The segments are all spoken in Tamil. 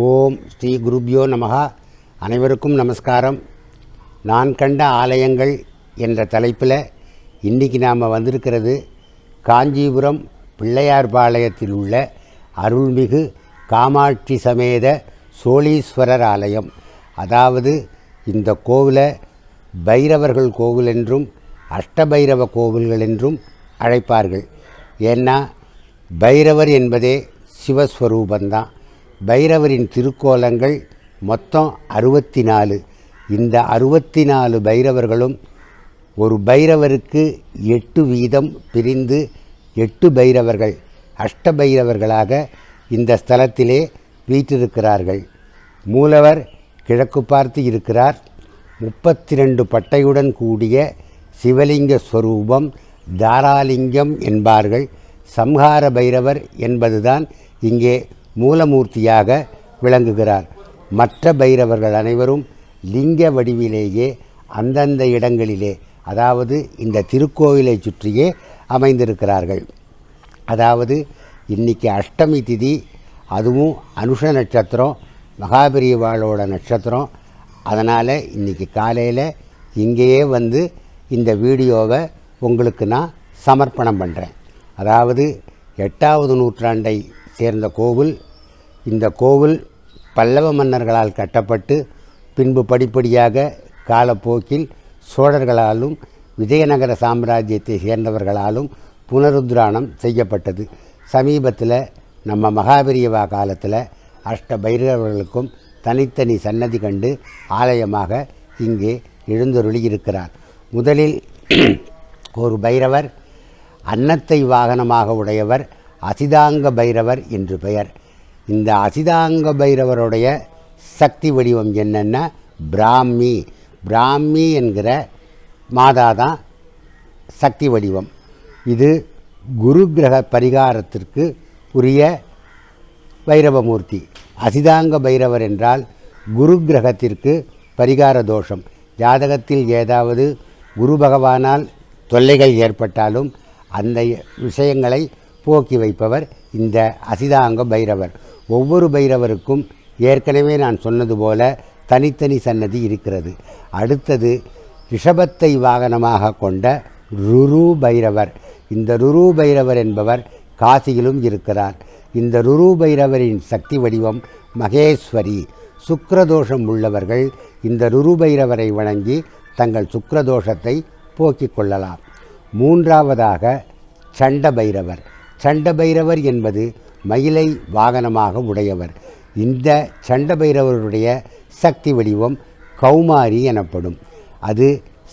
ஓம் ஸ்ரீ குருப்யோ நமஹா. அனைவருக்கும் நமஸ்காரம். நான் கண்ட ஆலயங்கள் என்ற தலைப்பில் இன்றைக்கி நாம் வந்திருக்கிறது காஞ்சிபுரம் பிள்ளையார்பாளையத்தில் உள்ள அருள்மிகு காமாட்சி சமேத சோழீஸ்வரர் ஆலயம். அதாவது இந்த கோவிலை பைரவர்கள் கோவில் என்றும் அஷ்டபைரவ கோவில்கள் என்றும் அழைப்பார்கள். ஏன்னா பைரவர் என்பதே சிவஸ்வரூபந்தான். பைரவரின் திருக்கோலங்கள் மொத்தம் 64. இந்த 64 பைரவர்களும் ஒரு பைரவருக்கு 8 வீதம் பிரிந்து 8 பைரவர்கள் அஷ்டபைரவர்களாக இந்த ஸ்தலத்திலே வீற்றிருக்கிறார்கள். மூலவர் கிழக்கு பார்த்து இருக்கிறார். 32 பட்டையுடன் கூடிய சிவலிங்க ஸ்வரூபம் தாராலிங்கம் என்பார்கள். சம்ஹார பைரவர் என்பதுதான் இங்கே மூலமூர்த்தியாக விளங்குகிறார். மற்ற பைரவர்கள் அனைவரும் லிங்க வடிவிலேயே அந்தந்த இடங்களிலே, அதாவது இந்த திருக்கோவிலை சுற்றியே அமைந்திருக்கிறார்கள். அதாவது இன்றைக்கி அஷ்டமி திதி, அதுவும் அனுஷ நட்சத்திரம், மகாபெரியவாளோட நட்சத்திரம். அதனால் இன்றைக்கி காலையில் இங்கேயே வந்து இந்த வீடியோவை உங்களுக்கு நான் சமர்ப்பணம் பண்ணுறேன். அதாவது 8வது நூற்றாண்டை சேர்ந்த கோவில். இந்த கோவில் பல்லவ மன்னர்களால் கட்டப்பட்டு பின்பு படிப்படியாக காலப்போக்கில் சோழர்களாலும் விஜயநகர சாம்ராஜ்யத்தை சேர்ந்தவர்களாலும் புனருத்ராணம் செய்யப்பட்டது. சமீபத்தில் நம்ம மகாபெரியவா காலத்தில் அஷ்ட பைரவர்களுக்கும் தனித்தனி சன்னதி கண்டு ஆலயமாக இங்கே எழுந்தருளியிருக்கிறார். முதலில் ஒரு பைரவர் அன்னத்தை வாகனமாக உடையவர் அசிதாங்க பைரவர் என்று பெயர். இந்த அசிதாங்க பைரவருடைய சக்தி வடிவம் என்னென்னா பிராமி. பிராமி என்கிற மாதா தான் சக்தி வடிவம். இது குரு கிரக பரிகாரத்திற்கு உரிய பைரவமூர்த்தி. அசிதாங்க பைரவர் என்றால் குரு கிரகத்திற்கு பரிகார தோஷம். ஜாதகத்தில் ஏதாவது குரு பகவானால் தொல்லைகள் ஏற்பட்டாலும் அந்த விஷயங்களை போக்கி வைப்பவர் இந்த அசிதாங்க பைரவர். ஒவ்வொரு பைரவருக்கும் ஏற்கனவே நான் சொன்னது போல தனித்தனி சன்னதி இருக்கிறது. அடுத்தது ரிஷபத்தை வாகனமாக கொண்ட ருரு பைரவர். இந்த ருரு பைரவர் என்பவர் காசியிலும் இருக்கிறார். இந்த ருரு பைரவரின் சக்தி வடிவம் மகேஸ்வரி. சுக்கிரதோஷம் உள்ளவர்கள் இந்த ருரு பைரவரை வணங்கி தங்கள் சுக்கிரதோஷத்தை போக்கிக் கொள்ளலாம். மூன்றாவதாக சண்ட பைரவர். சண்ட பைரவர் என்பது மயிலை வாகனமாக உடையவர். இந்த சண்ட பைரவருடைய சக்தி வடிவம் கௌமாரி எனப்படும். அது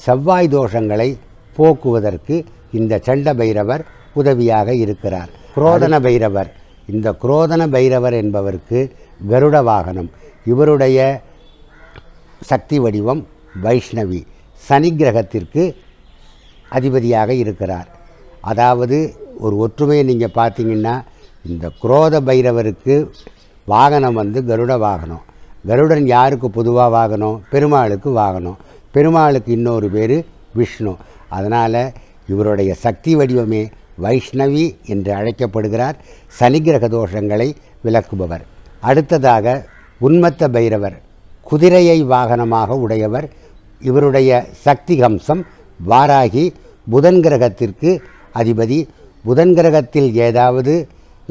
செவ்வாய் தோஷங்களை போக்குவதற்கு இந்த சண்ட பைரவர் உதவியாக இருக்கிறார். குரோதன பைரவர். இந்த குரோதன பைரவர் என்பவருக்கு கருட வாகனம். இவருடைய சக்தி வடிவம் வைஷ்ணவி. சனி கிரகத்திற்கு அதிபதியாக இருக்கிறார். அதாவது ஒரு ஒற்றுமையை நீங்கள் பார்த்தீங்கன்னா, இந்த குரோத பைரவருக்கு வாகனம் கருட வாகனம். கருடன் யாருக்கு பொதுவாக வாகனம்? பெருமாளுக்கு வாகனம். பெருமாளுக்கு இன்னொரு பேர் விஷ்ணு. அதனால் இவருடைய சக்தி வடிவமே வைஷ்ணவி என்று அழைக்கப்படுகிறார். சனிகிரக தோஷங்களை விலக்குபவர். அடுத்ததாக உன்மத்த பைரவர். குதிரையை வாகனமாக உடையவர். இவருடைய சக்தி ஹம்சம் வாராகி. புதன் கிரகத்திற்கு அதிபதி. புதன் கிரகத்தில் ஏதாவது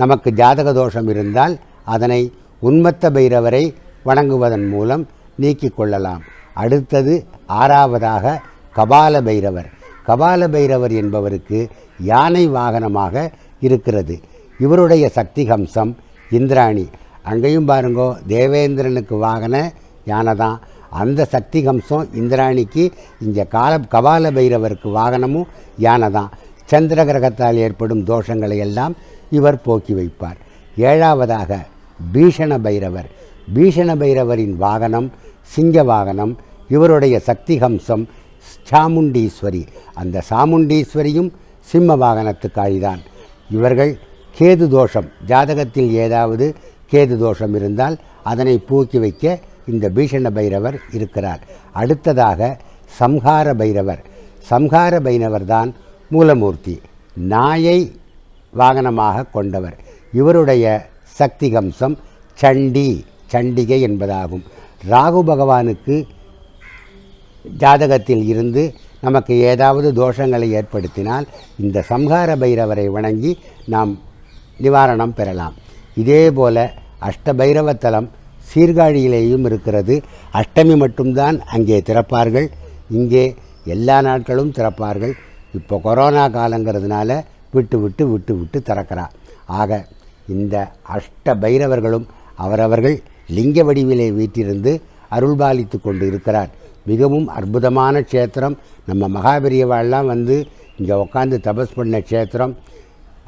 நமக்கு ஜாதக தோஷம் இருந்தால் அதனை உன்மத்த பைரவரை வணங்குவதன் மூலம் நீக்கிக் கொள்ளலாம். அடுத்தது 6வதாக கபால பைரவர். கபால பைரவர் என்பவருக்கு யானை வாகனமாக இருக்கிறது. இவருடைய சக்தி ஹம்சம் இந்திராணி. அங்கேயும் பாருங்கோ, தேவேந்திரனுக்கு வாகன யானை தான். அந்த சக்தி ஹம்சம் இந்திராணிக்கு. இங்கே கபால பைரவருக்கு வாகனமும் யானை தான். சந்திர கிரகத்தால் ஏற்படும் தோஷங்களை எல்லாம் இவர் போக்கி வைப்பார். 7வதாக பீஷண பைரவர். பீஷண பைரவரின் வாகனம் சிங்க வாகனம். இவருடைய சக்தி ஹம்சம் சாமுண்டீஸ்வரி. அந்த சாமுண்டீஸ்வரியும் சிம்ம வாகனத்துக்காரிதான். இவர்கள் கேது தோஷம், ஜாதகத்தில் ஏதாவது கேது தோஷம் இருந்தால் அதனை போக்கி வைக்க இந்த பீஷண பைரவர் இருக்கிறார். அடுத்ததாக சம்ஹார பைரவர். சம்ஹார பைரவர் தான் மூலமூர்த்தி. நாயை வாகனமாக கொண்டவர். இவருடைய சக்தி ஹம்சம் சண்டி. சண்டிகை என்பதாகும். ராகு பகவானுக்கு ஜாதகத்தில் இருந்து நமக்கு ஏதாவது தோஷங்களை ஏற்படுத்தினால் இந்த சம்ஹார பைரவரை வணங்கி நாம் நிவாரணம் பெறலாம். இதே போல் அஷ்ட பைரவத்தலம் சீர்காழியிலேயும் இருக்கிறது. அஷ்டமி மட்டும்தான் அங்கே திறப்பார்கள், இங்கே எல்லா நாட்களும் திறப்பார்கள். இப்போ கொரோனா காலங்கிறதுனால விட்டு விட்டு விட்டு விட்டு திறக்கிறார். ஆக இந்த அஷ்ட பைரவர்களும் அவரவர்கள் லிங்க வடிவிலே வீற்றிருந்து அருள்பாலித்து கொண்டு இருக்கிறார். மிகவும் அற்புதமான க்ஷேத்திரம். நம்ம மகாபெரியவாள்லாம் வந்து இங்கே உட்காந்து தபஸ் பண்ண க்ஷேத்திரம்.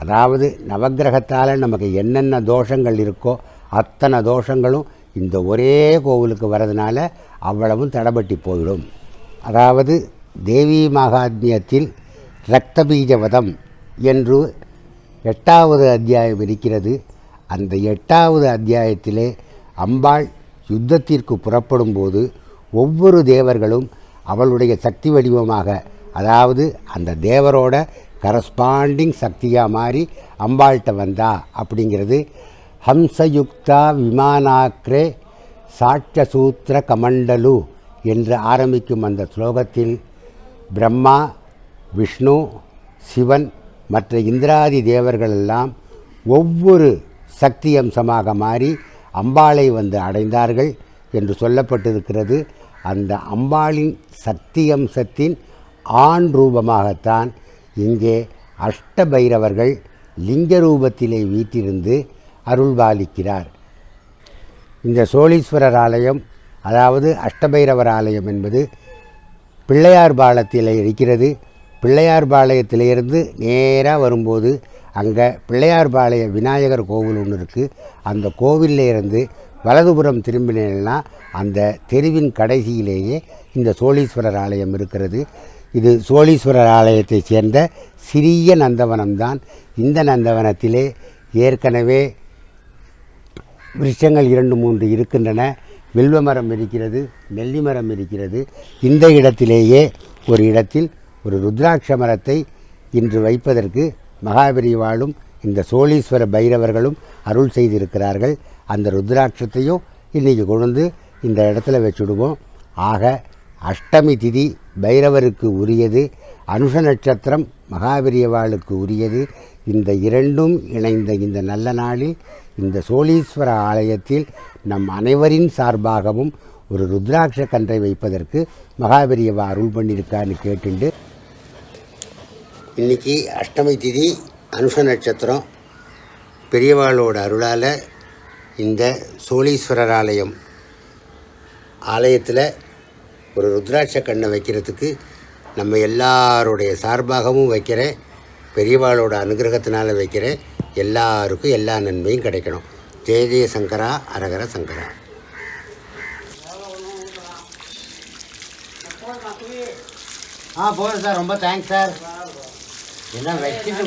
அதாவது நவக்கிரகத்தால் நமக்கு என்னென்ன தோஷங்கள் இருக்கோ அத்தனை தோஷங்களும் இந்த ஒரே கோவிலுக்கு வரதுனால அவ்வளவும் தடபட்டி போயிடும். அதாவது தேவி மகாத்மியத்தில் இரத்தபீஜவதம் என்று 8வது அத்தியாயம் இருக்கிறது. அந்த 8வது அத்தியாயத்திலே அம்பாள் யுத்தத்திற்கு புறப்படும் போது ஒவ்வொரு தேவர்களும் அவளுடைய சக்தி வடிவமாக, அதாவது அந்த தேவரோட கரஸ்பாண்டிங் சக்தியாக மாறி அம்பாள்கிட்ட வந்தா அப்படிங்கிறது ஹம்சயுக்தா விமானாக்ரே சாட்சசூத்திர கமண்டலு என்று ஆரம்பிக்கும் அந்த ஸ்லோகத்தில் பிரம்மா, விஷ்ணு, சிவன் மற்ற இந்திராதி தேவர்களெல்லாம் ஒவ்வொரு சக்தி அம்சமாக மாறி அம்பாளை வந்து அடைந்தார்கள் என்று சொல்லப்பட்டிருக்கிறது. அந்த அம்பாளின் சக்தி அம்சத்தின் ஆண் ரூபமாகத்தான் இங்கே அஷ்ட பைரவர்கள் லிங்க ரூபத்திலே வீற்றிருந்து அருள்பாலிக்கிறார். இந்த சோழீஸ்வரர் ஆலயம், அதாவது அஷ்டபைரவர் ஆலயம் என்பது பிள்ளையார் பாளையத்தில் இருக்கிறது. பிள்ளையார் பாளையத்திலிருந்து நேராக வரும்போது அங்கே பிள்ளையார் பாளைய விநாயகர் கோவில் ஒன்று இருக்குது. அந்த கோவிலில் இருந்து வலதுபுறம் திரும்பினேன்னா அந்த தெருவின் கடைசியிலேயே இந்த சோழீஸ்வரர் ஆலயம் இருக்கிறது. இது சோழீஸ்வரர் ஆலயத்தைச் சேர்ந்த சிறிய நந்தவனம்தான். இந்த நந்தவனத்திலே ஏற்கனவே விருட்சங்கள் 2-3 இருக்கின்றன. வில்வ மரம் இருக்கிறது, நெல்லி மரம் இருக்கிறது. இந்த இடத்திலேயே ஒரு இடத்தில் ஒரு ருத்ராட்ச மரத்தை இன்று வைப்பதற்கு மகாபெரிவாளும் இந்த சோழீஸ்வர பைரவர்களும் அருள் செய்திருக்கிறார்கள். அந்த ருத்ராட்சத்தையும் இன்றைக்கி கொண்டு இந்த இடத்துல வச்சுடுவோம். ஆக அஷ்டமி திதி பைரவருக்கு உரியது, அனுஷ நட்சத்திரம் மகாபெரியவாளுக்கு உரியது. இந்த இரண்டும் இணைந்த இந்த நல்ல நாளில் இந்த சோழீஸ்வர ஆலயத்தில் நம் அனைவரின் சார்பாகவும் ஒரு ருத்ராட்ச கன்றை வைப்பதற்கு மகாபெரியவா அருள் பண்ணியிருக்கான்னு கேட்டுண்டு, இன்றைக்கி அஷ்டமி திதி அனுஷ நட்சத்திரம். பெரியவாளோட அருளால் இந்த சோழீஸ்வரர் ஆலயத்தில் ஒரு ருத்ராட்ச கண்ணை வைக்கிறதுக்கு நம்ம எல்லாருடைய சார்பாகவும் வைக்கிறேன். பெரியவாளோட அனுகிரகத்தினால் வைக்கிறேன். எல்லாருக்கும் எல்லா நன்மையும் கிடைக்கணும். ஜெய ஜெய சங்கரா, அரகர சங்கரா. போதும் சார், ரொம்ப தேங்க்ஸ் சார். என்ன வச்சுட்டு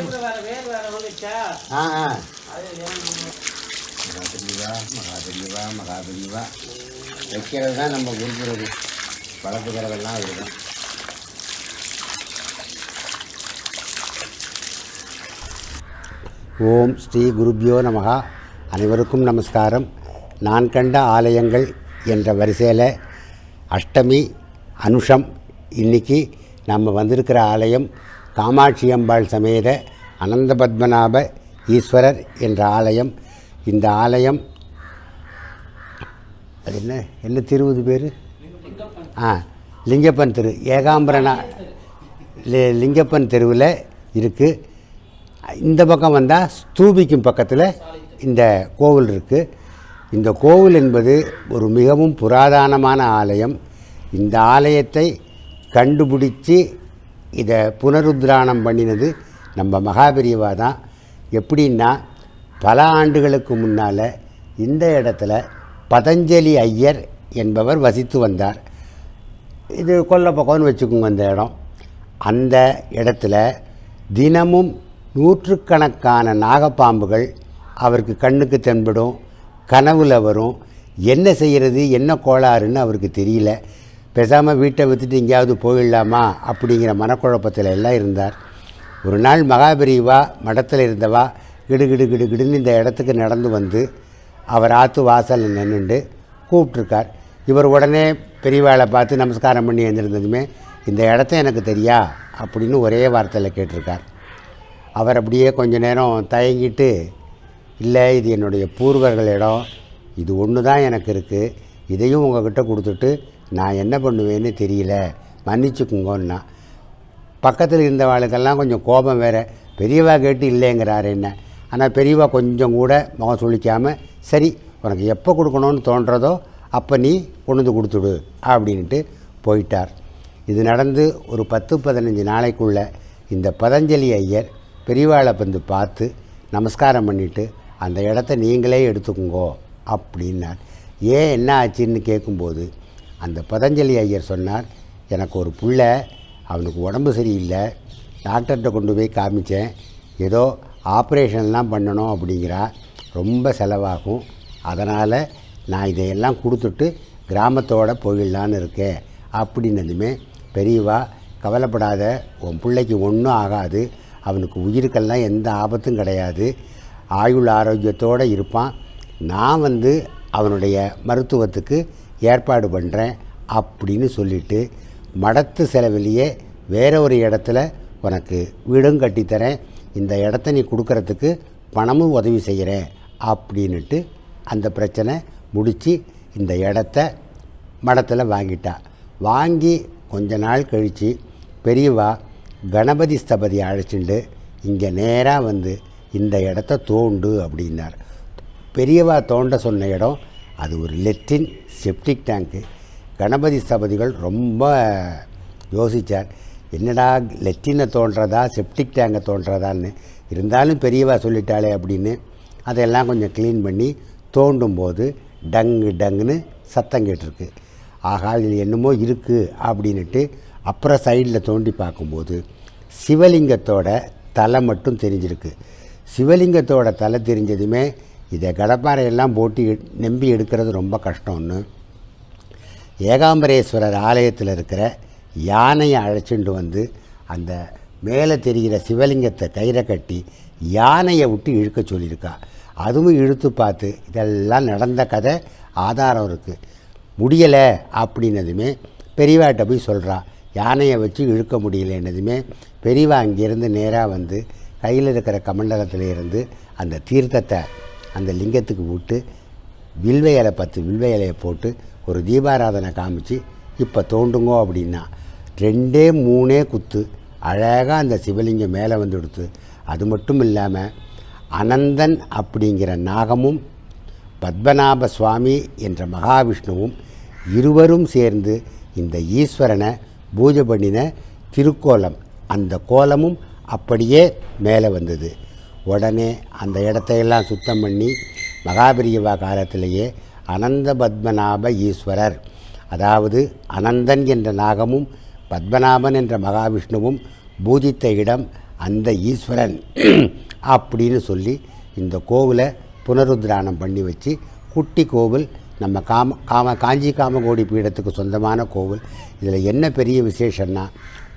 மகாபெரியவா வைக்கிறது தான் நம்ம விரும்புகிறது. வளர்த்துக்கிறதெல்லாம் அதுதான். ஓம் ஸ்ரீ குருப்யோ நமஹ. அனைவருக்கும் நமஸ்காரம். நான் கண்ட ஆலயங்கள் என்ற வரிசையில் அஷ்டமி அனுஷம் இன்றைக்கி நம்ம வந்திருக்கிற ஆலயம் காமாட்சி அம்பாள் சமேத அனந்த பத்மநாப ஈஸ்வரர் என்ற ஆலயம். இந்த ஆலயம் அது என்ன திருவது பேர்? லிங்கப்பன் தெரு, ஏகாம்பரனா லிங்கப்பன் தெருவில் இருக்குது. இந்த பக்கம் வந்தால் ஸ்தூபிக்கும் பக்கத்தில் இந்த கோவில் இருக்குது. இந்த கோவில் என்பது ஒரு மிகவும் புராதனமான ஆலயம். இந்த ஆலயத்தை கண்டுபிடிச்சி இதை புனருத்ராணம் பண்ணினது நம்ம மகாபெரியவா தான். எப்படின்னா, பல ஆண்டுகளுக்கு முன்னால் இந்த இடத்துல பதஞ்சலி ஐயர் என்பவர் வசித்து வந்தார். இது கொல்ல பக்கம்னு வச்சுக்கோங்க இந்த இடம். அந்த இடத்துல தினமும் நூற்றுக்கணக்கான நாகப்பாம்புகள் அவருக்கு கண்ணுக்கு தென்படும், கனவுல வரும். என்ன செய்கிறது, என்ன கோளாறுன்னு அவருக்கு தெரியல. பேசாமல் வீட்டை விற்றுட்டு எங்கேயாவது போயிடலாமா அப்படிங்கிற மனக்குழப்பத்தில் எல்லாம் இருந்தார். ஒரு நாள் மகாபெரியவா மடத்தில் இருந்தவா கிடுகிடுன்னு இந்த இடத்துக்கு நடந்து வந்து அவர் ஆற்று வாசலில் நின்றுண்டு கூப்பிட்ருக்கார். இவர் உடனே பெரியவாளை பார்த்து நமஸ்காரம் பண்ணி எழுந்திருந்ததுமே, இந்த இடத்த எனக்கு தெரியா அப்படின்னு ஒரே வார்த்தையில் கேட்டிருக்கார். அவர் அப்படியே கொஞ்ச நேரம் தயங்கிட்டு, இல்லை இது என்னுடைய பூர்வர்கள் இடம், இது ஒன்று தான் எனக்கு இருக்குது, இதையும் உங்கள்கிட்ட கொடுத்துட்டு நான் என்ன பண்ணுவேன்னு தெரியல, மன்னிச்சுக்குங்கோன்னா. பக்கத்தில் இருந்தவாளுக்கெல்லாம் கொஞ்சம் கோபம் வேறு, பெரியவா கேட்டு இல்லைங்கிறாரு என்ன. ஆனால் பெரியவா கொஞ்சம் கூட முகம் சொல்லிக்காமல், சரி உனக்கு எப்போ கொடுக்கணும்னு தோன்றதோ அப்போ நீ கொண்டு வந்து கொடுத்துடு அப்படின்ட்டு போயிட்டார். இது நடந்து ஒரு 10-15 நாளைக்குள்ளே இந்த பதஞ்சலி ஐயர் பெரியவாளை வந்து பார்த்து நமஸ்காரம் பண்ணிவிட்டு, அந்த இடத்த நீங்களே எடுத்துக்குங்கோ அப்படின்னார். ஏன் என்ன ஆச்சுன்னு கேட்கும்போது அந்த பதஞ்சலி ஐயர் சொன்னார், எனக்கு ஒரு புள்ள, அவனுக்கு உடம்பு சரியில்லை, டாக்டர்கிட்ட கொண்டு போய் காமித்தேன், ஏதோ ஆப்ரேஷன்லாம் பண்ணணும் அப்படிங்கிறா, ரொம்ப செலவாகும், அதனால் நான் இதையெல்லாம் கொடுத்துட்டு கிராமத்தோடு போயிடலான்னு இருக்கேன் அப்படின்னதுமே, பெரியவா கவலைப்படாத, உன் பிள்ளைக்கு ஒன்றும் ஆகாது, அவனுக்கு உயிருக்கெல்லாம் எந்த ஆபத்தும் கிடையாது, ஆயுள் ஆரோக்கியத்தோடு இருப்பான், நான் வந்து அவனுடைய மருத்துவத்துக்கு ஏற்பாடு பண்ணுறேன் அப்படின்னு சொல்லிவிட்டு, மடத்து செலவிலேயே வேற ஒரு இடத்துல உனக்கு வீடும் கட்டித்தரேன், இந்த இடத்த நீ கொடுக்கறதுக்கு பணமும் உதவி செய்கிறேன் அப்படின்ட்டு அந்த பிரச்சனை முடித்து இந்த இடத்த மடத்தில் வாங்கிட்டா. வாங்கி கொஞ்ச நாள் கழித்து பெரியவா கணபதி ஸ்தபதி அழைச்சிண்டு இங்கே நேராக வந்து இந்த இடத்த தோண்டு அப்படின்னார். பெரியவா தோண்ட சொன்ன இடம் அது ஒரு லெட்டின் செப்டிக் டேங்க்கு. கணபதி ஸ்தபதிகள் ரொம்ப யோசித்தார், என்னடா லெட்டினை தோன்றதா செப்டிக் டேங்கை தோன்றதான்னு, இருந்தாலும் பெரியவா சொல்லிட்டாளே அப்படின்னு அதெல்லாம் கொஞ்சம் க்ளீன் பண்ணி தோண்டும்போது டங்கு டங்குன்னு சத்தம் கேட்டிருக்கு. ஆகா இதில் என்னமோ இருக்குது அப்படின்ட்டு அப்புறம் சைடில் தோண்டி பார்க்கும்போது சிவலிங்கத்தோட தலை மட்டும் தெரிஞ்சிருக்கு. சிவலிங்கத்தோட தலை தெரிஞ்சதுமே இதை கடப்பாறையெல்லாம் போட்டு நம்பி எடுக்கிறது ரொம்ப கஷ்டம்னு ஏகாம்பரேஸ்வரர் ஆலயத்தில் இருக்கிற யானையை அழைச்சிட்டு வந்து அந்த மேலே தெரிகிற சிவலிங்கத்தை கயிறை கட்டி யானையை விட்டு இழுக்க சொல்லியிருக்கா. அதுவும் இழுத்து பார்த்து இதெல்லாம் நடந்த கதை ஆதாரம் இருக்குது. முடியலை அப்படின்னதுமே பெரியவாட்ட போய் சொல்கிறா, யானையை வச்சு இழுக்க முடியலைன்னதுமே பெரியவா அங்கேருந்து நேராக வந்து கையில் இருக்கிற கமண்டலத்தில் இருந்து அந்த தீர்த்தத்தை அந்த லிங்கத்துக்கு விட்டு வில்வ இலை 10 வில்வ இலையை போட்டு ஒரு தீபாராதனை காமிச்சு இப்போ தோண்டுங்கோ அப்படின்னா 2-3 குத்து அழகாக அந்த சிவலிங்கம் மேலே வந்து கொடுத்து. அது மட்டும் இல்லாமல் அனந்தன் அப்படிங்கிற நாகமும் பத்மநாப சுவாமி என்ற மகாவிஷ்ணுவும் இருவரும் சேர்ந்து இந்த ஈஸ்வரனை பூஜை பண்ணின திருக்கோலம், அந்த கோலமும் அப்படியே மேலே வந்தது. உடனே அந்த இடத்தையெல்லாம் சுத்தம் பண்ணி மகாபெரியவா காலத்திலேயே அனந்த பத்மநாப ஈஸ்வரர், அதாவது அனந்தன் என்ற நாகமும் பத்மநாபன் என்ற மகாவிஷ்ணுவும் பூஜித்த இடம் அந்த ஈஸ்வரன் அப்படின்னு சொல்லி இந்த கோவிலை புனருத்ராணம் பண்ணி வச்சு குட்டி கோவில் நம்ம காஞ்சி காமகோடி பீடத்துக்கு சொந்தமான கோவில். இதில் என்ன பெரிய விசேஷம்னா,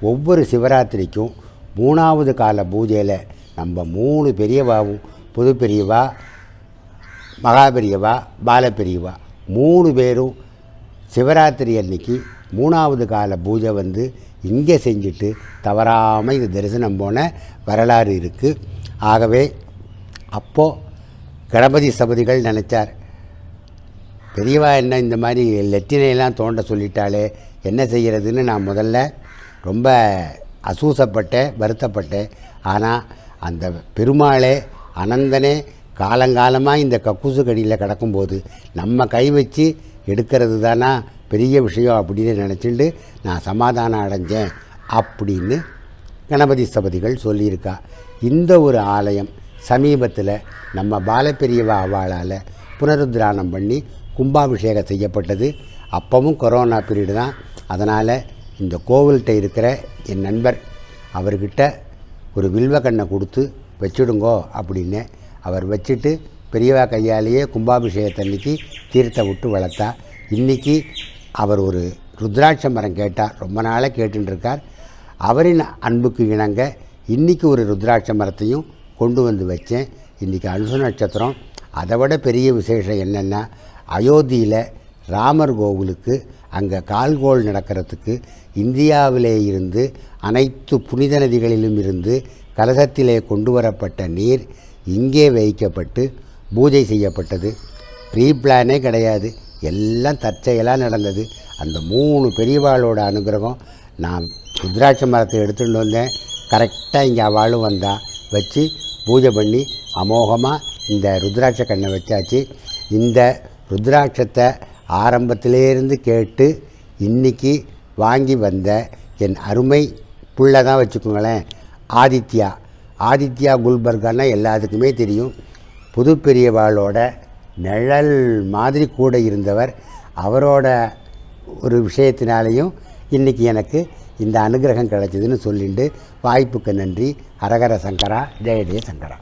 ஒவ்வொரு சிவராத்திரிக்கும் 3வது கால பூஜையில் நம்ம 3 பெரியவாவும், புது பெரியவா, மகாபெரியவா, பாலபெரியவா 3 பேரும் சிவராத்திரி அன்னைக்கு 3வது கால பூஜை வந்து இங்கே செஞ்சுட்டு தவறாமல் இது தரிசனம் போன வரலாறு இருக்குது. ஆகவே அப்போது கணபதி சபதிகள் நினச்சார், பெரியவா என்ன இந்த மாதிரி லெட்டினையெல்லாம் தோண்ட சொல்லிட்டாலே என்ன செய்கிறதுன்னு நான் முதல்ல ரொம்ப அசூசப்பட்டேன், வருத்தப்பட்டேன். ஆனால் அந்த பெருமாளே அனந்தனே காலங்காலமாக இந்த கக்கூசு கடியில் கிடக்கும்போது நம்ம கை வச்சு எடுக்கிறது தானா பெரிய விஷயம் அப்படின்னு நினச்சிட்டு நான் சமாதானம் அடைஞ்சேன் அப்படின்னு கணபதி ஸ்தபதிகள் சொல்லியிருக்கா. இந்த ஒரு ஆலயம் சமீபத்தில் நம்ம பாலபெரியவா அவளால் புனருத்ராணம் பண்ணி கும்பாபிஷேகம் செய்யப்பட்டது. அப்பவும் கொரோனா பீரியடு தான். அதனால் இந்த கோவில்கிட்ட இருக்கிற என் நண்பர் அவர்கிட்ட ஒரு வில்வக்கண்ணை கொடுத்து வச்சுடுங்கோ அப்படின்னு அவர் வச்சுட்டு பெரியவா கையாலேயே கும்பாபிஷேகத்தன்னைக்கு தீர்த்த விட்டு வளர்த்தா. இன்றைக்கி அவர் ஒரு ருத்ராட்ச மரம் கேட்டார், ரொம்ப நாளாக கேட்டுருக்கார். அவரின் அன்புக்கு இணங்க இன்றைக்கி ஒரு ருத்ராட்ச மரத்தையும் கொண்டு வந்து வச்சேன். இன்றைக்கி அனுச நட்சத்திரம், அதை விட பெரிய விசேஷம் என்னென்னா, அயோத்தியில் ராமர் கோவிலுக்கு அங்கே கால்கோள் நடக்கிறதுக்கு இந்தியாவிலே இருந்து அனைத்து புனித நதிகளிலும் இருந்து கலசத்திலே கொண்டு வரப்பட்ட நீர் இங்கே வைக்கப்பட்டு பூஜை செய்யப்பட்டது. ப்ரீ பிளானே கிடையாது, எல்லாம் தற்செயலாக நடந்தது. அந்த 3 பெரியவாளோட அனுகிரகம். நான் ருத்ராட்ச மரத்தை எடுத்துகிட்டு வந்தேன், கரெக்டாக இங்கே அவளும் வந்தா, வச்சு பூஜை பண்ணி அமோகமாக இந்த ருத்ராட்ச கண்ணை வச்சாச்சு. இந்த ருத்ராட்சத்தை ஆரம்பத்திலேருந்து கேட்டு இன்றைக்கி வாங்கி வந்த என் அருமை புள்ள தான் வச்சுக்கோங்களேன், ஆதித்யா குல்பர்கான்னா எல்லாத்துக்குமே தெரியும். புது பெரியவாளோட நிழல் மாதிரி கூட இருந்தவர். அவரோட ஒரு விஷயத்தினாலேயும் இன்றைக்கி எனக்கு இந்த அனுகிரகம் கிடைச்சதுன்னு சொல்லிட்டு, வாய்ப்புக்கு நன்றி. ஹரஹர சங்கரா, ஜெய ஜெய சங்கரா.